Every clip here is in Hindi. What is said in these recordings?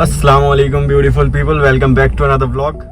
अस्सलाम वालेकुम beautiful people, welcome back to another vlog.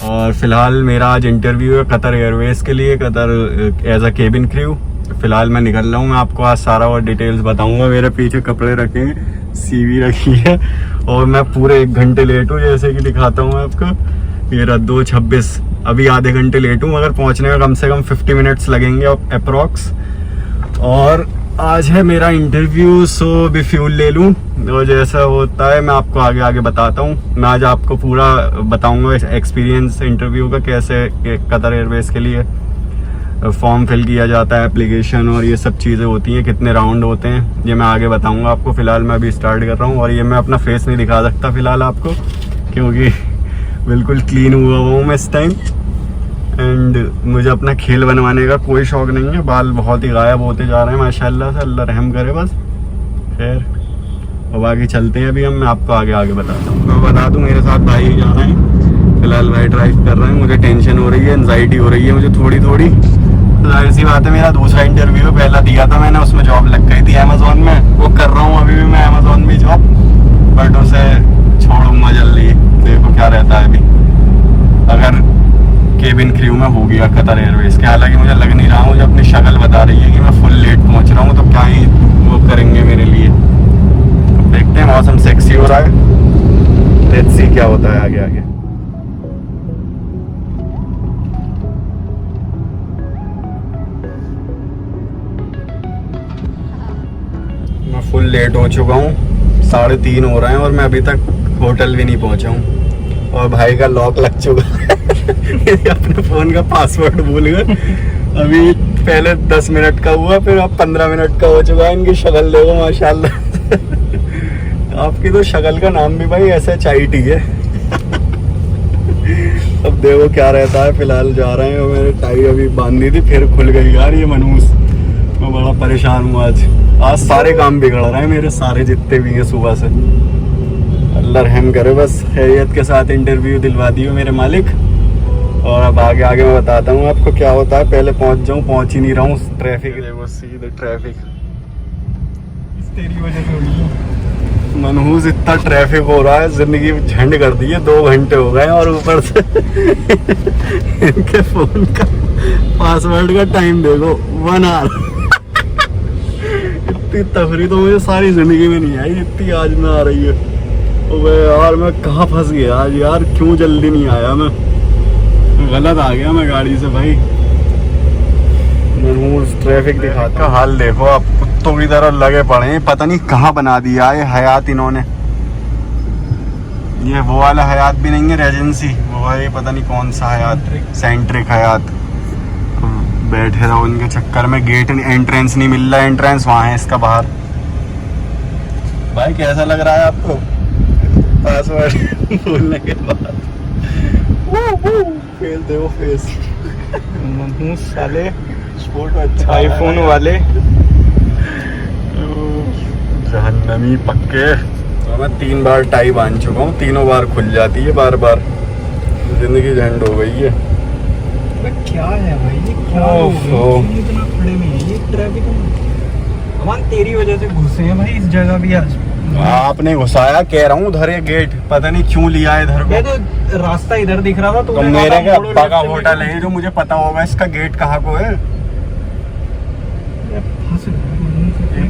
और फिलहाल मेरा आज इंटरव्यू है कतर एयरवेज के लिए, Qatar as a cabin crew. फिलहाल मैं निकल रहा हूँ, मैं आपको आज सारा और डिटेल्स बताऊंगा। मेरे पीछे कपड़े रखे हैं, सीवी रखी है और मैं पूरे 1 घंटे लेट हूँ, जैसे कि दिखाता हूँ आपको। ये 2:26, अभी आधे घंटे लेट हूँ, मगर पहुँचने में कम से कम 50 मिनट्स लगेंगे अप्रॉक्स। और आज है मेरा इंटरव्यू, सो भी फ्यूल ले लूँ और जैसा होता है मैं आपको आगे आगे बताता हूँ। मैं आज आपको पूरा बताऊंगा एक्सपीरियंस इंटरव्यू का, कैसे कतर एयरवेज के लिए फॉर्म फिल किया जाता है, एप्लीकेशन और ये सब चीज़ें होती हैं, कितने राउंड होते हैं, ये मैं आगे बताऊंगा आपको। फ़िलहाल मैं अभी स्टार्ट कर रहा हूँ और ये मैं अपना फेस नहीं दिखा सकता फ़िलहाल आपको, क्योंकि बिल्कुल क्लीन हुआ हूँ मैं इस टाइम। एंड मुझे अपना खेल बनवाने का कोई शौक नहीं है, बाल बहुत ही गायब होते जा रहे हैं माशाल्लाह से, अल्लाह रहम करे बस। खैर और बाकी चलते हैं, अभी मैं आपको आगे आगे बताता हूँ। मैं बता दूँ मेरे साथ भाई ही जा रहे हैं, फिलहाल भाई ड्राइव कर रहे हैं। मुझे टेंशन हो रही है, एनजाइटी हो रही है मुझे थोड़ी थोड़ी। जाहिर सी बात है, मेरा दूसरा इंटरव्यू पहला दिया था मैंने, उसमें जॉब लग गई थी अमेज़ॉन में, वो कर रहा हूँ अभी भी मैं अमेज़ॉन में जॉब, बट उसे छोड़ूंगा जल्दी, देखो क्या रहता है अभी। अगर केबिन क्रू में हो गया कतर एयरवेज के, हालांकि मुझे लग नहीं रहा, मुझे अपनी शक्ल बता रही है कि मैं फुल लेट पहुंच रहा हूँ, तो क्या ही वो करेंगे मेरे लिए। तो देखते हैं, मौसम सेक्सी हो रहा है, लेट्स सी क्या होता है आगे आगे। मैं फुल लेट हो चुका हूँ, 3:30 हो रहे हैं और मैं अभी तक होटल भी नहीं पहुँचा हूँ। और भाई का लॉक लग चुका है अपने फ़ोन का पासवर्ड भूल गए। अभी पहले 10 मिनट का हुआ, फिर अब 15 मिनट का हो चुका है। इनकी शक्ल देखो माशाल्लाह आपकी तो शक्ल का नाम भी भाई SHIT है अब देखो क्या रहता है। फिलहाल जा रहे हैं और मैंने टाई अभी बांधी थी, फिर खुल गई यार ये मनहूस। मैं बड़ा परेशान हूँ आज सारे काम बिगड़ रहे हैं मेरे, सारे जितने भी हैं सुबह से। अल्लाह रहम करे बस, खैरियत के साथ इंटरव्यू दिलवा दियो मेरे मालिक। और अब आगे आगे मैं बताता हूँ आपको क्या होता है। पहले पहुँच जाऊँ, पहुँच ही नहीं रहा हूँ, ट्रैफिक देखो, सीधे ट्रैफिक तेरी वजह से हुई है। मनहूस इतना ट्रैफिक हो रहा है, जिंदगी झंड कर दी है। 2 घंटे हो गए और ऊपर से इनके फोन का पासवर्ड का टाइम देखो 1 आवर इतनी तफरी तो मुझे सारी जिंदगी में नहीं आई, इतनी आज में आ रही है। ओबे यार मैं कहाँ फंस गया आज यार, क्यों जल्दी नहीं आया मैं, गलत आ गया मैं गाड़ी से भाई। ट्रैफिक दिखाता का हाल देखो आप, कुत्तों की तरह लगे पड़े हैं, पता नहीं कहाँ बना दिया है हयात इन्होंने। ये वो वाला हयात भी नहीं है रेजेंसी, वो है पता नहीं कौन सा हयात, सेंट्रिक हयात। बैठे रहो इनके चक्कर में, गेट एंट्रेंस नहीं मिल रहा, एंट्रेंस वहाँ है इसका बाहर। भाई कैसा लग रहा है आपको पासवर्ड बोलने के बाद? फेस देखो फेस साले स्पोर्ट अच्छा, आईफोन वाले जहन्नमी पक्के। तो मैं 3 बार टाई बांध चुका हूँ, तीनों बार खुल जाती है बार बार, जिंदगी झंड हो गई है। क्या है भाई ये, क्या इतना खड़े में है ये ट्रैफिक में। अमान तेरी वजह से घुसे हैं भाई इस जगह भी आज। आपने घुसाया, कह रहा हूँ उधर ये गेट पता नहीं क्यों लिया है इधर को। तो रास्ता इधर दिख रहा था तो मेरे का पका होटल है जो मुझे पता होगा इसका गेट कहाँ को है।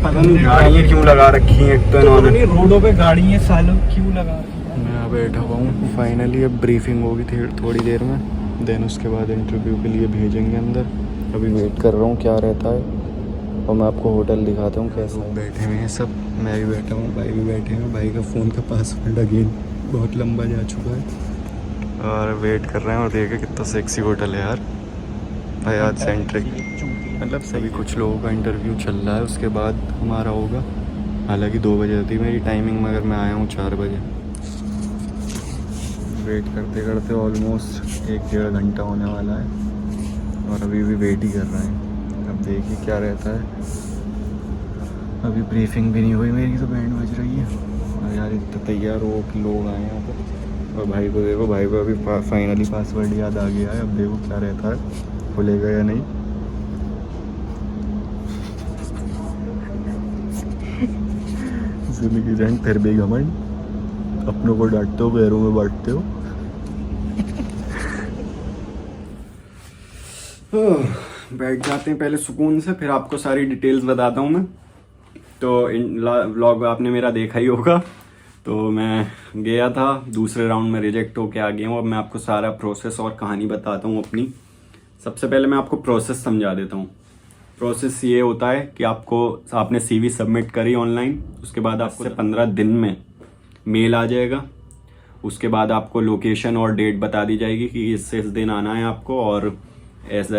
पता नहीं गाड़ियाँ क्यों लगा रखी हैं, एक तो इन्होंने रोडों पे गाड़ियाँ सालों क्यों लगा रखी हैं। मैं बैठा हुआ हूँ, फाइनली अब ब्रीफिंग होगी थोड़ी देर में, देन उसके बाद इंटरव्यू के लिए भेजेंगे अंदर। अभी वेट कर रहा हूँ क्या रहता है और मैं आपको होटल दिखाता हूँ कैसा। बैठे हुए हैं सब, मैं भी बैठा हूँ, भाई भी बैठे हैं। भाई का फ़ोन का पासवर्ड अगेन बहुत लंबा जा चुका है और वेट कर रहे हैं। और देखे कितना सेक्सी होटल है यार, हयात सेंट्रिक। मतलब सभी कुछ लोगों का इंटरव्यू चल रहा है, उसके बाद हमारा होगा। हालांकि 2 बजे थी मेरी टाइमिंग, मगर मैं आया हूँ 4 बजे। वेट करते करते ऑलमोस्ट 1-1.5 घंटा होने वाला है और अभी भी वेट ही कर रहे हैं। अब देखिए क्या रहता है। अभी ब्रीफिंग भी नहीं हुई मेरी, तो बैंड बज रही है और यार इतना तैयार हो कि लोग आए यहाँ पर। और भाई को देखो, भाई को अभी फाइनली पासवर्ड याद आ गया है। अब देखो क्या रहता है, खुलेगा या नहीं। जिंदगी जैन फिर भी घमंड, अपनों को डांटते हो, पैरों में बांटते हो। बैठ जाते हैं पहले सुकून से, फिर आपको सारी डिटेल्स बताता हूँ मैं। तो व्लॉग आपने मेरा देखा ही होगा। तो मैं गया था, दूसरे राउंड में रिजेक्ट होके आ गया हूँ। अब मैं आपको सारा प्रोसेस और कहानी बताता हूँ अपनी। सबसे पहले मैं आपको प्रोसेस समझा देता हूँ। प्रोसेस ये होता है कि आपने CV सबमिट करी ऑनलाइन, उसके बाद आपको 15 दिन में मेल आ जाएगा। उसके बाद आपको लोकेशन और डेट बता दी जाएगी कि इस दिन आना है आपको, और एज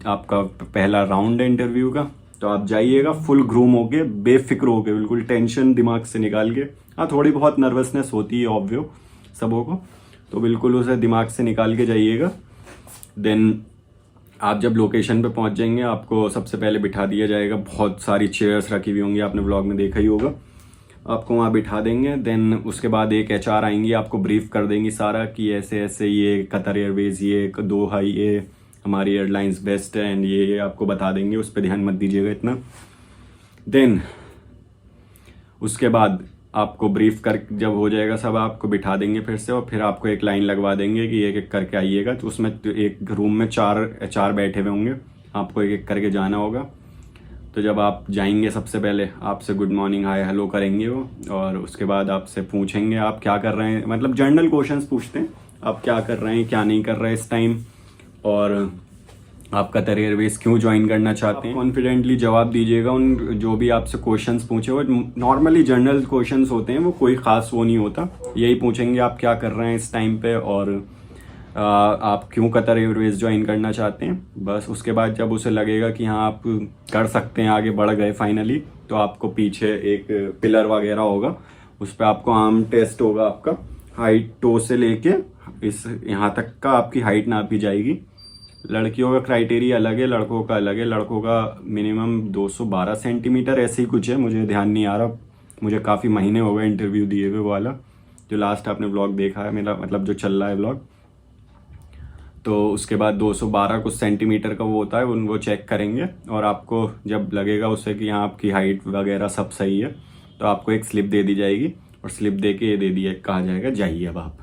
आपका पहला राउंड है इंटरव्यू का। तो आप जाइएगा फुल ग्रूम होके, बेफिक्र होके, बिल्कुल टेंशन दिमाग से निकाल के। हाँ, थोड़ी बहुत नर्वसनेस होती है ऑब्वियो सबों को, तो बिल्कुल उसे दिमाग से निकाल के जाइएगा। देन आप जब लोकेशन पे पहुंच जाएंगे, आपको सबसे पहले बिठा दिया जाएगा। बहुत सारी चेयर्स रखी हुई होंगी, आपने व्लॉग में देखा ही होगा। आपको वहाँ बिठा देंगे। देन उसके बाद एक HR आएंगी, आपको ब्रीफ कर देंगी सारा कि ऐसे ऐसे ये कतर एयरवेज, ये दोहा, ये हमारी एयरलाइंस बेस्ट है, एंड ये आपको बता देंगे। उस पर ध्यान मत दीजिएगा इतना। देन उसके बाद आपको ब्रीफ कर जब हो जाएगा सब, आपको बिठा देंगे फिर से, और फिर आपको एक लाइन लगवा देंगे कि एक एक करके आइएगा। तो उसमें एक रूम में 4 HR बैठे हुए होंगे, आपको एक एक करके जाना होगा। तो जब आप जाएंगे, सबसे पहले आपसे गुड मॉर्निंग हाय हेलो करेंगे वो, और उसके बाद आपसे पूछेंगे आप क्या कर रहे हैं, मतलब जनरल क्वेश्चंस पूछते हैं, आप क्या कर रहे हैं, क्या नहीं कर रहे हैं इस टाइम, और आप कतर एयरवेज क्यों ज्वाइन करना चाहते हैं। कॉन्फिडेंटली जवाब दीजिएगा उन जो भी आपसे क्वेश्चंस पूछे। वो नॉर्मली जनरल क्वेश्चंस होते हैं, वो कोई ख़ास वो नहीं होता। यही पूछेंगे आप क्या कर रहे हैं इस टाइम पे, और आप क्यों कतर एयरवेज ज्वाइन करना चाहते हैं। बस उसके बाद जब उसे लगेगा कि हाँ आप कर सकते हैं, आगे बढ़ गए फाइनली, तो आपको पीछे एक पिलर वगैरह होगा, उस पर आपको आर्म टेस्ट होगा। आपका हाइट टो से लेके इस यहाँ तक का आपकी हाइट नापी जाएगी। लड़कियों का क्राइटेरिया अलग है, लड़कों का अलग है। लड़कों का मिनिमम 212 सेंटीमीटर ऐसे ही कुछ है, मुझे ध्यान नहीं आ रहा, मुझे काफ़ी महीने हो गए इंटरव्यू दिए हुए वाला, जो लास्ट आपने व्लॉग देखा है मेरा, मतलब जो चल रहा है व्लॉग। तो उसके बाद 212 कुछ सेंटीमीटर का वो होता है, वो चेक करेंगे, और आपको जब लगेगा उससे कि यहाँ आपकी हाइट वगैरह सब सही है, तो आपको एक स्लिप दे दी जाएगी, और स्लिप दे के ये दे दिया कहा जाएगा जाइए अब आप।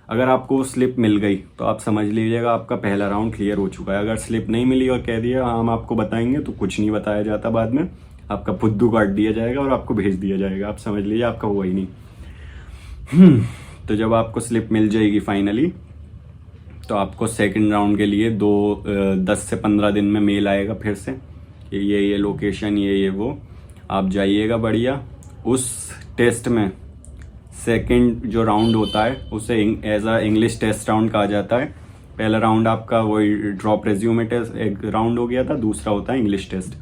अगर आपको वो स्लिप मिल गई तो आप समझ लीजिएगा आपका पहला राउंड क्लियर हो चुका है। अगर स्लिप नहीं मिली और कह दिया हाँ हम आपको बताएंगे, तो कुछ नहीं बताया जाता, बाद में आपका फुद्दू काट दिया जाएगा और आपको भेज दिया जाएगा। आप समझ लीजिए आपका हुआ ही नहीं। तो जब आपको स्लिप मिल जाएगी फाइनली, तो आपको सेकंड राउंड के लिए 10 से 15 दिन में मेल आएगा फिर से, ये लोकेशन, ये वो। आप जाइएगा बढ़िया। उस टेस्ट में सेकंड जो राउंड होता है उसे as a English test round कहा जाता है। पहला राउंड आपका वही ड्रॉप रेज्यूमे टेस्ट एक राउंड हो गया था, दूसरा होता है इंग्लिश टेस्ट।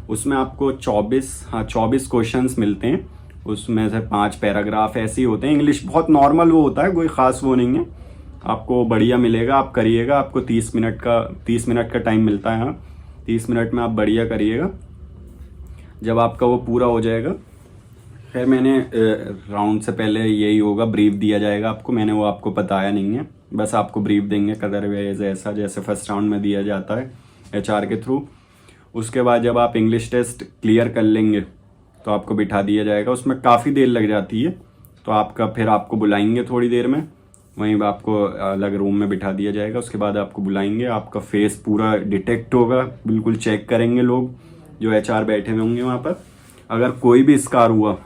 उसमें आपको 24 क्वेश्चंस मिलते हैं, उसमें से 5 पैराग्राफ ऐसे ही होते हैं। इंग्लिश बहुत नॉर्मल वो होता है, कोई ख़ास वो नहीं है, आपको बढ़िया मिलेगा, आप करिएगा। आपको 30 मिनट का टाइम मिलता है। हाँ, 30 मिनट में आप बढ़िया करिएगा। जब आपका वो पूरा हो जाएगा, खैर मैंने राउंड से पहले यही होगा, ब्रीफ दिया जाएगा आपको, मैंने वो आपको बताया नहीं है, बस आपको ब्रीफ देंगे कदर ऐसा जैसे फर्स्ट राउंड में दिया जाता है HR के थ्रू। उसके बाद जब आप इंग्लिश टेस्ट क्लियर कर लेंगे तो आपको बिठा दिया जाएगा। उसमें काफ़ी देर लग जाती है, तो फिर आपको बुलाएंगे थोड़ी देर में, वहीं आपको अलग रूम में बिठा दिया जाएगा। उसके बाद आपको बुलाएंगे, आपका फेस पूरा डिटेक्ट होगा, बिल्कुल चेक करेंगे लोग जो HR बैठे हुए होंगे वहाँ पर। अगर कोई भी स्कार हुआ,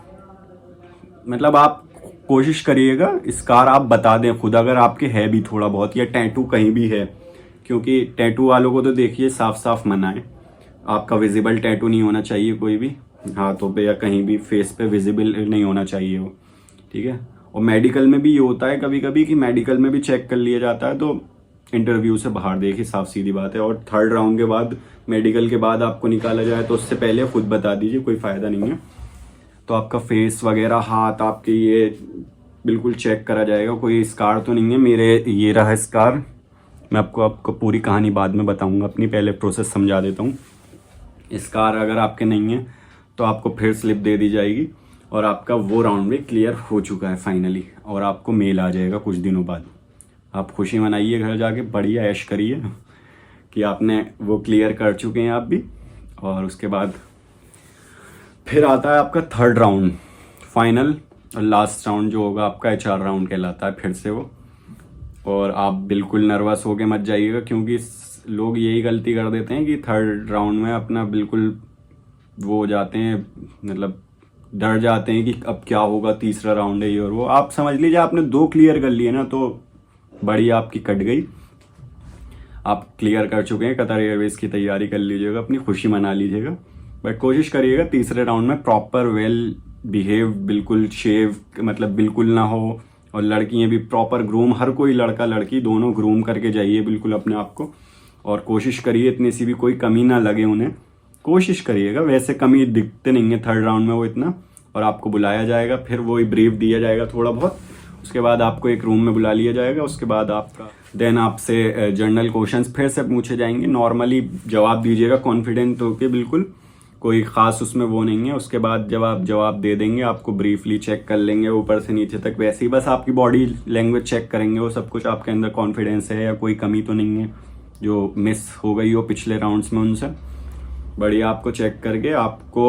मतलब आप कोशिश करिएगा स्कार आप बता दें खुद, अगर आपके है भी थोड़ा बहुत, या टैटू कहीं भी है, क्योंकि टैटू वालों को तो देखिए साफ साफ मना है, आपका विजिबल टैटू नहीं होना चाहिए, कोई भी हाथों पे या कहीं भी फेस पे विजिबल नहीं होना चाहिए वो, ठीक है। और मेडिकल में भी ये होता है कभी कभी कि मेडिकल में भी चेक कर लिया जाता है, तो इंटरव्यू से बाहर देखिए, साफ सीधी बात है। और थर्ड राउंड के बाद, मेडिकल के बाद आपको निकाला जाए तो उससे पहले खुद बता दीजिए, कोई फ़ायदा नहीं है। तो आपका फेस वगैरह, हाथ आपके ये बिल्कुल चेक करा जाएगा, कोई स्कार तो नहीं है। मेरे ये रहा स्कार, मैं आपको पूरी कहानी बाद में बताऊंगा, अपनी पहले प्रोसेस समझा देता हूँ। स्कार अगर आपके नहीं है तो आपको फिर स्लिप दे दी जाएगी, और आपका वो राउंड भी क्लियर हो चुका है फाइनली, और आपको मेल आ जाएगा कुछ दिनों बाद। आप खुशी मनाइए, घर जाके बढ़िया ऐश करिए कि आपने वो क्लियर कर चुके हैं आप भी। और उसके बाद फिर आता है आपका थर्ड राउंड। फाइनल और लास्ट राउंड जो होगा आपका HR राउंड कहलाता है फिर से वो। और आप बिल्कुल नर्वस होके मत जाइएगा, क्योंकि लोग यही गलती कर देते हैं कि थर्ड राउंड में अपना बिल्कुल वो हो जाते हैं, मतलब डर जाते हैं कि अब क्या होगा, तीसरा राउंड है ये और वो। आप समझ लीजिए आपने 2 क्लियर कर लिए ना तो बड़ी आपकी कट गई, आप क्लियर कर चुके हैं। कतर एयरवेज की तैयारी कर लीजिएगा, अपनी खुशी मना लीजिएगा, बट कोशिश करिएगा तीसरे राउंड में प्रॉपर वेल बिहेव, बिल्कुल शेव मतलब बिल्कुल ना हो। और लड़कियां भी प्रॉपर ग्रूम, हर कोई लड़का लड़की दोनों ग्रूम करके जाइए बिल्कुल अपने आप को। और कोशिश करिए इतनी सी भी कोई कमी ना लगे उन्हें, कोशिश करिएगा। वैसे कमी दिखते नहीं है थर्ड राउंड में वो इतना। और आपको बुलाया जाएगा, फिर वही ब्रीफ दिया जाएगा थोड़ा बहुत, उसके बाद आपको एक रूम में बुला लिया जाएगा। उसके बाद आपका देन आपसे जनरल क्वेश्चंस फिर से पूछे जाएंगे, नॉर्मली जवाब दीजिएगा कॉन्फिडेंट होके बिल्कुल, कोई खास उसमें वो नहीं है। उसके बाद जब आप जवाब दे देंगे आपको ब्रीफली चेक कर लेंगे ऊपर से नीचे तक, वैसे ही बस आपकी बॉडी लैंग्वेज चेक करेंगे, वो सब कुछ आपके अंदर कॉन्फिडेंस है या कोई कमी तो नहीं है जो मिस हो गई हो पिछले राउंड्स में उनसे। बढ़िया आपको चेक करके आपको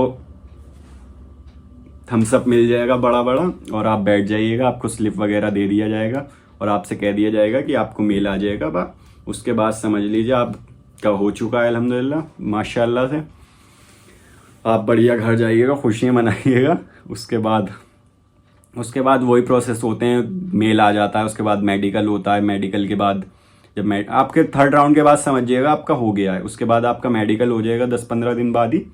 थम्स अप मिल जाएगा बड़ा बड़ा, और आप बैठ जाइएगा। आपको स्लिप वगैरह दे दिया जाएगा और आपसे कह दिया जाएगा कि आपको मेल आ जाएगा बा। उसके बाद समझ लीजिए आपका हो चुका है अल्हम्दुलिल्लाह माशाल्लाह से। आप बढ़िया घर जाइएगा, खुशियाँ मनाइएगा। उसके बाद वही प्रोसेस होते हैं, मेल आ जाता है, उसके बाद मेडिकल होता है। मेडिकल के बाद जब आपके थर्ड राउंड के बाद समझिएगा आपका हो गया है, उसके बाद आपका मेडिकल हो जाएगा 10-15 दिन बाद ही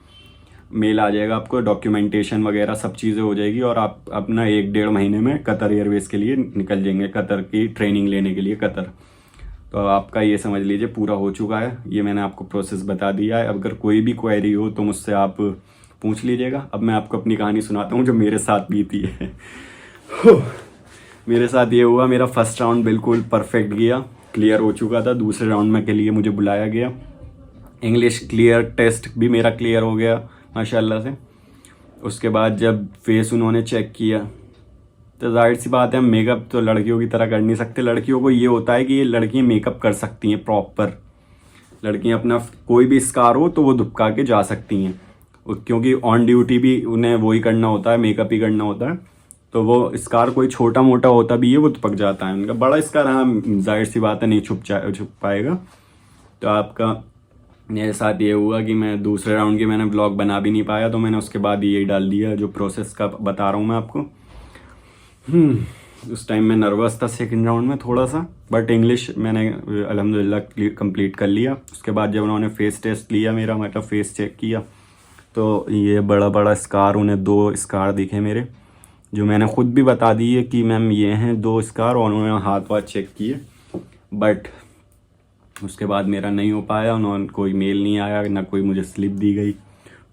मेल आ जाएगा आपको, डॉक्यूमेंटेशन वगैरह सब चीज़ें हो जाएगी और आप अपना 1-1.5 महीने में कतर एयरवेज के लिए निकल जाएंगे, कतर की ट्रेनिंग लेने के लिए कतर। तो आपका ये समझ लीजिए पूरा हो चुका है। ये मैंने आपको प्रोसेस बता दिया है। अगर कोई भी क्वेरी हो तो मुझसे आप पूछ लीजिएगा। अब मैं आपको अपनी कहानी सुनाता हूँ जो मेरे साथ बीती है। मेरे साथ ये हुआ, मेरा फर्स्ट राउंड बिल्कुल परफेक्ट गया, क्लियर हो चुका था। दूसरे राउंड में के लिए मुझे बुलाया गया। इंग्लिश क्लियर, टेस्ट भी मेरा क्लियर हो गया माशाल्लाह से। उसके बाद जब फेस उन्होंने चेक किया तो जाहिर सी बात है, हम मेकअप तो लड़कियों की तरह कर नहीं सकते। लड़कियों को ये होता है कि ये लड़कियाँ मेकअप कर सकती हैं प्रॉपर। लड़कियाँ अपना कोई भी स्कार हो तो वो दुबका के जा सकती हैं, क्योंकि ऑन ड्यूटी भी उन्हें वही करना होता है, मेकअप ही करना होता है। तो वो स्कार कोई छोटा मोटा होता भी है वो दुपक जाता है उनका। बड़ा स्कार हाँ जाहिर सी बात है नहीं छुप पाएगा। तो आपका मेरे साथ ये हुआ कि मैं दूसरे राउंड की मैंने व्लॉग बना भी नहीं पाया, तो मैंने उसके बाद यही डाल दिया जो प्रोसेस का बता रहा हूँ मैं आपको। उस टाइम मैं नर्वस था सेकंड राउंड में थोड़ा सा, बट इंग्लिश मैंने अल्हम्दुलिल्लाह कंप्लीट कर लिया। उसके बाद जब उन्होंने फेस टेस्ट लिया मेरा, मतलब फेस चेक किया, तो ये बड़ा बड़ा स्कार, उन्हें 2 स्कार दिखे मेरे, जो मैंने खुद भी बता दी है कि मैम ये हैं 2 स्कार, और उन्होंने हाथ वाथ चेक किए। बट उसके बाद मेरा नहीं हो पाया, उन्होंने कोई मेल नहीं आया, ना कोई मुझे स्लिप दी गई।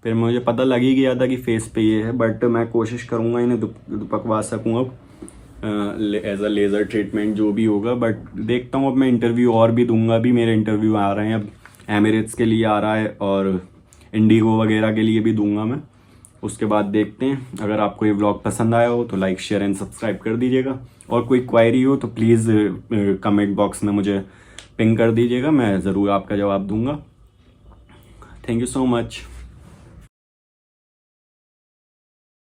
फिर मुझे पता लग ही गया था कि फेस पे ये है, बट मैं कोशिश करूँगा इन्हें दुपकवा सकूँ अब एज अ लेज़र ट्रीटमेंट जो भी होगा। बट देखता हूँ, अब मैं इंटरव्यू और भी दूंगा। भी मेरे इंटरव्यू आ रहे हैं, अब एमिरेट्स के लिए आ रहा है और इंडिगो वगैरह के लिए भी दूंगा मैं। उसके बाद देखते हैं। अगर आपको ये व्लॉग पसंद आया हो तो लाइक शेयर एंड सब्सक्राइब कर दीजिएगा, और कोई क्वायरी हो तो प्लीज़ कमेंट बॉक्स में मुझे पिंग कर दीजिएगा, मैं ज़रूर आपका जवाब दूंगा। Thank you so much.